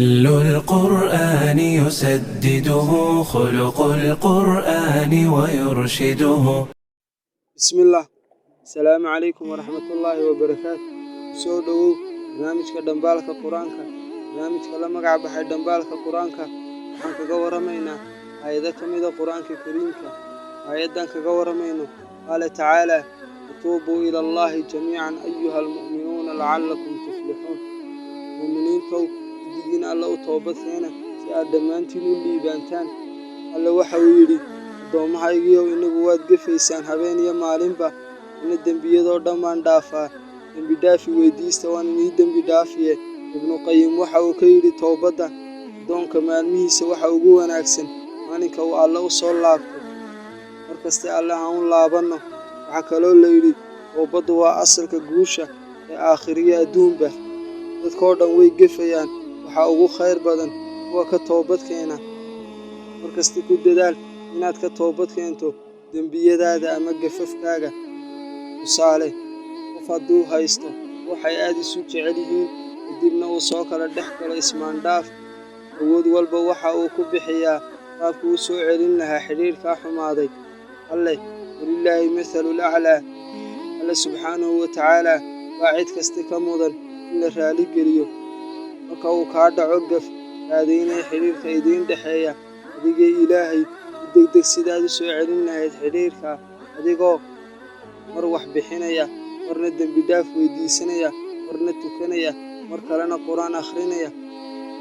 كل القرآن يسدده خلق القرآن ويرشده. بسم الله. السلام عليكم ورحمة الله وبركاته. سودو برنامجka dambaalka quraanka barnaamijka la magac baxay dambaalka quraanka waxaan kaga waramaynaa aayado kamid ah quraanka kariimka aayadan kaga waramayno qala taala tuubu ila allahi jamiican ayuha almu'minuuna la'allakum tuflixuun mu'miniintow digina alla u toobad keena si aad dhammaantiin u liibaantaan alla waxa uu yidhi addoommahaygiiyow inagu waad gefaysaan habeen iyo maalinba ina dembiyadoo dhammaan dhaafaa dembi dhaafi weydiista waan inii dembi dhaafiye ibnu qayim waxa uu ka yidhi toobadda addoonka maalmihiisa waxa ugu wanaagsan maalinka uu alle u soo laabto markaste alle aan u laabanno waxaa kaloo la yidhi toobaddu waa asalka guusha ee aakhiriyo adduunba dadkoo dhan way gefayaan waxaa ugu khayr badan kuwa ka toobad keena markasta ku dadaal inaad ka toobad keento dembiyadaada ama gafafkaaga tusaale qof hadduu haysto waxay aad isu jecel yihiin kadibna uu soo kala dhex galo ismaandhaaf awood walba waxa uu ku bixiyaa qaabku u soo celin lahaa xidhiirkaa xumaaday alle walilaahi mathalul aclaa alle subxaanahu wa tacaala waa cid kasta ka mudan in la raali geliyo marka uu kaa dhaco gaf raadaynaya xidhiirka idiin dhexeeya adigay ilaahay u degdeg sidaad u soo celin lahayd xidhiirkaa adigoo mar wax bixinaya marna dembi dhaaf weydiisanaya marna tukanaya mar kalena qur-aan akhrinaya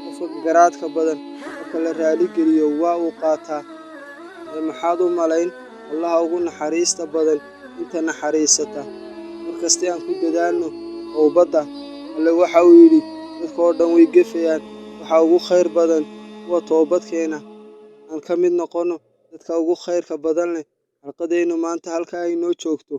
qofka garaadka badan marka la raali geliyo waa uu qaataa maxaad u malayn allaha ugu naxariista badan inta naxariisata markasta aan ku dadaalno towbadda alle waxa uu yidhi dadkoo dhan way gefayaan waxaa ugu khayr badan kuwa toobadkeena aan ka mid noqonno dadka ugu khayrka badan leh xalqadeennu maanta halkaa ay noo joogto.